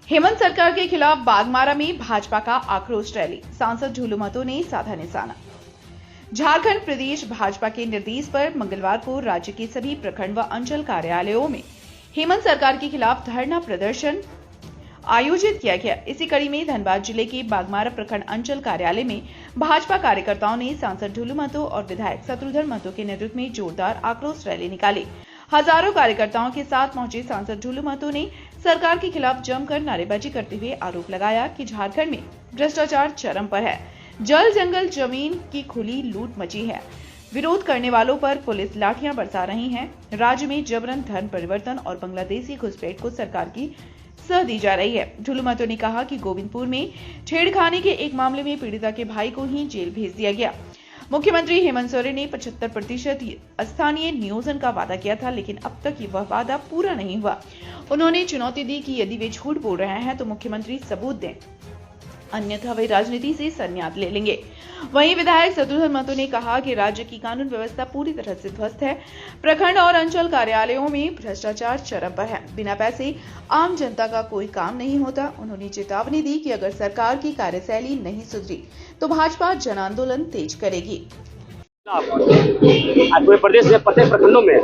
हेमंत सरकार के खिलाफ बागमारा में भाजपा का आक्रोश रैली, सांसद ढुलू महतो ने साधा निशाना। झारखंड प्रदेश भाजपा के निर्देश पर मंगलवार को राज्य के सभी प्रखंड व अंचल कार्यालयों में हेमंत सरकार के खिलाफ धरना प्रदर्शन आयोजित किया गया। इसी कड़ी में धनबाद जिले के बागमारा प्रखंड अंचल कार्यालय में भाजपा कार्यकर्ताओं ने सांसद ढुलू महतो और विधायक शत्रुधर महतो के नेतृत्व में जोरदार आक्रोश रैली निकाली। हजारों कार्यकर्ताओं के साथ पहुंचे सांसद ढुलू महतो ने सरकार के खिलाफ जमकर नारेबाजी करते हुए आरोप लगाया कि झारखंड में भ्रष्टाचार चरम पर है, जल जंगल जमीन की खुली लूट मची है, विरोध करने वालों पर पुलिस लाठियां बरसा रही है, राज्य में जबरन धर्म परिवर्तन और बांग्लादेशी घुसपैठ को सरकार की सह दी जा रही है। ढुलू महतो ने कहा कि गोविंदपुर में छेड़खानी के एक मामले में पीड़िता के भाई को ही जेल भेज दिया गया। मुख्यमंत्री हेमंत सोरेन ने 75% स्थानीय नियोजन का वादा किया था, लेकिन अब तक वह वादा पूरा नहीं हुआ। उन्होंने चुनौती दी कि यदि वे झूठ बोल रहे हैं तो मुख्यमंत्री सबूत दें, अन्यथा वे राजनीति से संन्यास ले लेंगे। वहीं विधायक शत्रुधर महतो ने कहा कि राज्य की कानून व्यवस्था पूरी तरह से ध्वस्त है, प्रखंड और अंचल कार्यालयों में भ्रष्टाचार चरम पर है, बिना पैसे आम जनता का कोई काम नहीं होता। उन्होंने चेतावनी दी कि अगर सरकार की कार्यशैली नहीं सुधरी तो भाजपा जन आंदोलन तेज करेगी। आज पूरे प्रदेश में प्रत्येक प्रखंडों में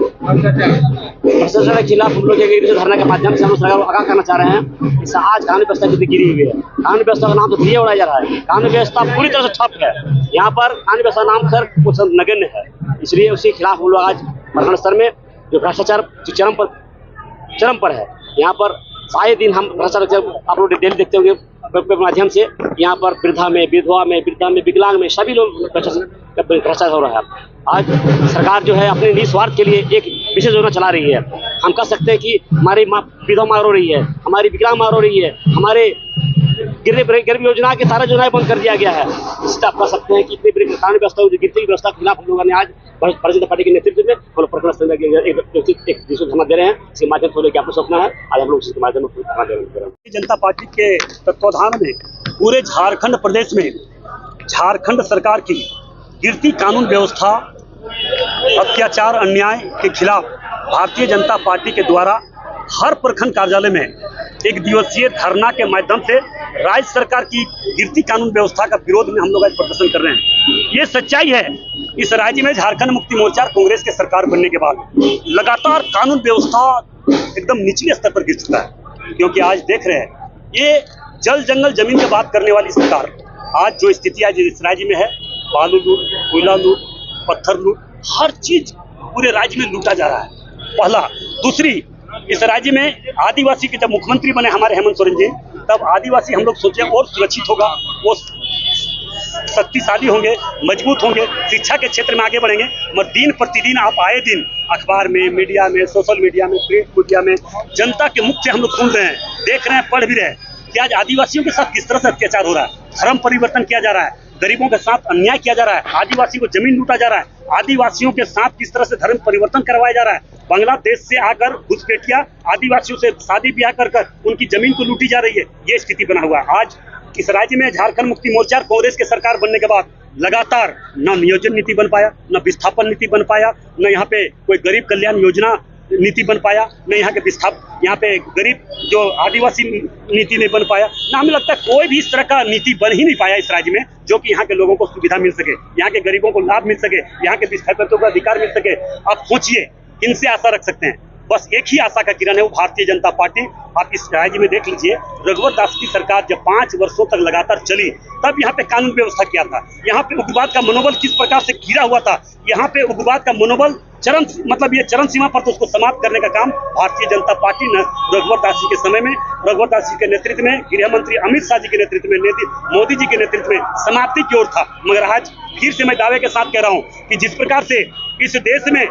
भ्रष्टाचार के खिलाफ हम लोग धरना के माध्यम से हम सरकार को आगाह करना चाह रहे हैं। इससे आज कानून व्यवस्था की गिरी हुई है। कानून व्यवस्था का नाम तो दिया उड़ाया जा रहा है। कानून व्यवस्था पूरी तरह से ठप है। यहाँ पर कानून व्यवस्था नाम सर कुछ नगण्य है, इसलिए उसके खिलाफ हम लोग आज प्रखंड स्तर में जो भ्रष्टाचार चरम पर है, यहाँ पर आए दिन हम भ्रष्टाचार आप लोग डेली देखते होंगे के माध्यम से। यहाँ पर वृद्धा में, विधवा में, विकलांग में सभी लोग भ्रष्टाचार हो रहा है। आज सरकार जो है अपने निस्वार्थ के लिए एक विशेष योजना चला रही है। हम कह सकते हैं कि हमारी विधवा मार हो रही है, हमारी विकलांग मार हो रही है, हमारे गरीब योजना के सारा योजनाएं बंद कर दिया गया है। इससे आप कह सकते हैं कि इतनी बड़ी कानून व्यवस्था गिरती व्यवस्था के खिलाफ हम लोगों ने आज भारतीय जनता पार्टी के नेतृत्व में हम लोग प्रखंड स्तर में एक धरना दे रहे हैं। इसके माध्यम से ज्ञापन सौंपना है। आज हम लोग इसके माध्यम में धरना दे रहे हैं। जनता पार्टी के तत्वाधान में पूरे झारखंड प्रदेश में झारखंड सरकार की गिरती कानून व्यवस्था, अत्याचार, अन्याय के खिलाफ भारतीय जनता पार्टी के द्वारा हर प्रखंड कार्यालय में एक दिवसीय धरना के माध्यम से राज्य सरकार की गिरती कानून व्यवस्था का विरोध में हम लोग आज प्रदर्शन कर रहे हैं। ये सच्चाई है, इस राज्य में झारखंड मुक्ति मोर्चा कांग्रेस के सरकार बनने के बाद लगातार कानून व्यवस्था एकदम निचले स्तर पर गिर चुका है। क्योंकि आज देख रहे हैं ये जल जंगल जमीन की बात करने वाली सरकार आज जो स्थिति आज इस राज्य में है, बालू लूट, कोयला लूट, पत्थर लूट, हर चीज पूरे राज्य में लूटा जा रहा है। पहला। दूसरी, इस राज्य में आदिवासी के जब मुख्यमंत्री बने हमारे हेमंत सोरेन जी, तब आदिवासी हम लोग सोचे और सुरक्षित होगा, वो शक्तिशाली होंगे, मजबूत होंगे, शिक्षा के क्षेत्र में आगे बढ़ेंगे। मगर दिन प्रतिदिन आप आए दिन अखबार में, मीडिया में, सोशल मीडिया में, प्रिंट मीडिया में जनता के मुख से हम लोग सुन रहे हैं, देख रहे हैं, पढ़ भी रहे हैं कि आज आदिवासियों के साथ किस तरह से अत्याचार हो रहा है, धर्म परिवर्तन किया जा रहा है, गरीबों के साथ अन्याय किया जा रहा है, आदिवासी को जमीन लूटा जा रहा है, आदिवासियों के साथ किस तरह से धर्म परिवर्तन करवाया जा रहा है, बांग्लादेश से आकर घुसपैठिया आदिवासियों से शादी ब्याह कर उनकी जमीन को लूटी जा रही है। ये स्थिति बना हुआ है। आज इस राज्य में झारखंड मुक्ति मोर्चा कांग्रेस के सरकार बनने के बाद लगातार न नियोजन नीति बन पाया, न विस्थापन नीति बन पाया, न यहाँ पे कोई गरीब कल्याण योजना नीति बन पाया, न यहाँ पे गरीब जो आदिवासी नीति नहीं बन पाया, ना हमें लगता है कोई भी इस तरह का नीति बन ही नहीं पाया इस राज्य में, जो कि यहाँ के लोगों को सुविधा मिल सके, यहाँ के गरीबों को लाभ मिल सके, यहाँ के विस्थापितों को अधिकार मिल सके। आप सोचिए इनसे आशा रख सकते हैं। बस एक ही आशा का किरण है, वो भारतीय जनता पार्टी। आप इस राज्य में देख लीजिए, रघुवर दास की सरकार जब 5 वर्षों तक लगातार चली, तब यहाँ पे कानून व्यवस्था किया था। यहाँ पे उग्रवाद का मनोबल किस प्रकार से गिरा हुआ था, यहाँ पे उग्रवाद का मनोबल ये चरम सीमा पर, तो उसको समाप्त करने का काम भारतीय जनता पार्टी ने रघुवर दास जी के समय में, रघुवर दास जी के नेतृत्व में, गृह मंत्री अमित शाह जी के नेतृत्व में, मोदी जी के नेतृत्व में समाप्ति की ओर था। मगर आज फिर से मैं दावे के साथ कह रहा हूँ कि जिस प्रकार से इस देश में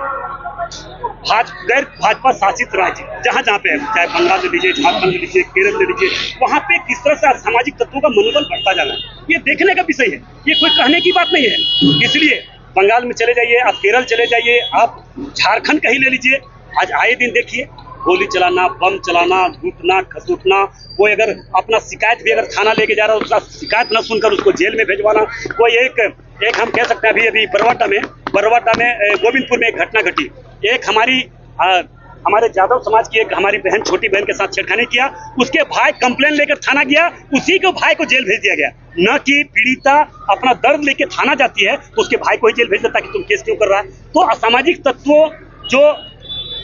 गैर भाजपा शासित राज्य जहाँ पे है, चाहे बंगाल ले लीजिए, झारखंड ले लीजिए, केरल ले लीजिए, वहाँ पे किस तरह से सामाजिक तत्वों का मनोबल बढ़ता जा रहा है, ये देखने का विषय है, ये कोई कहने की बात नहीं है। इसलिए बंगाल में चले जाइए, आप केरल चले जाइए, आप झारखंड कहीं ले लीजिए, आज आए दिन देखिए गोली चलाना, बम चलाना, लूटना, खसूटना, कोई अगर अपना शिकायत भी अगर थाना लेके जा रहा है, उसका शिकायत न सुनकर उसको जेल में भेजवाना। कोई एक हम कह सकते हैं अभी बरवाटा में गोविंदपुर में एक घटना घटी। एक हमारी हमारे यादव समाज की एक हमारी बहन, छोटी बहन के साथ छेड़खानी किया, उसके भाई कंप्लेन लेकर थाना गया, उसी को भाई को जेल भेज दिया गया। न कि पीड़िता अपना दर्द लेके थाना जाती है तो उसके भाई को ही जेल भेज देता कि तुम केस क्यों कर रहा है। तो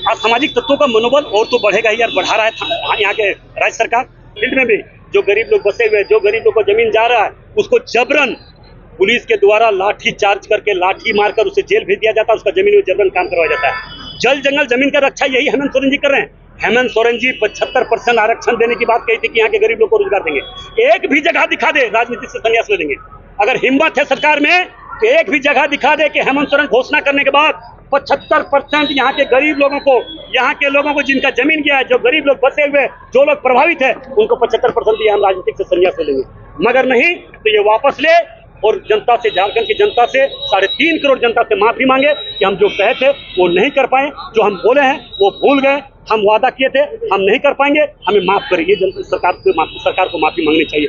असामाजिक तत्वों का मनोबल और तो बढ़ेगा ही यार, बढ़ा रहा है यहाँ के राज्य सरकार। फील्ड में भी जो गरीब लोग बसे हुए, जो गरीब लोग को जमीन जा रहा है, उसको जबरन पुलिस के द्वारा लाठी चार्ज करके, लाठी मारकर उसे जेल भेज दिया जाता है, उसका जमीन में जबरन काम करवाया जाता है। जल जंगल जमीन का रक्षा यही हेमंत सोरेन जी कर रहे हैं। हेमंत सोरेन जी 75% आरक्षण देने की बात कही थी कि यहाँ के गरीब लोग को रोजगार देंगे। एक भी जगह दिखा दे राजनीति से संन्यास ले देंगे। अगर हिम्मत है सरकार में तो एक भी जगह दिखा दे कि हेमंत सोरेन घोषणा करने के बाद 75% यहाँ के गरीब लोगों को, यहाँ के लोगों को जिनका जमीन गया है, जो गरीब लोग बसे हुए, जो लोग प्रभावित है, उनको 75% दिया हम राजनीतिक से संन्यास ले लेंगे। मगर नहीं तो ये वापस ले और जनता से, झारखंड की जनता से, 3.5 करोड़ जनता से माफी मांगे कि हम जो कहे थे वो नहीं कर पाए, जो हम बोले हैं वो भूल गए, हम वादा किए थे हम नहीं कर पाएंगे, हमें माफ करिए। सरकार को माफी मांगनी चाहिए।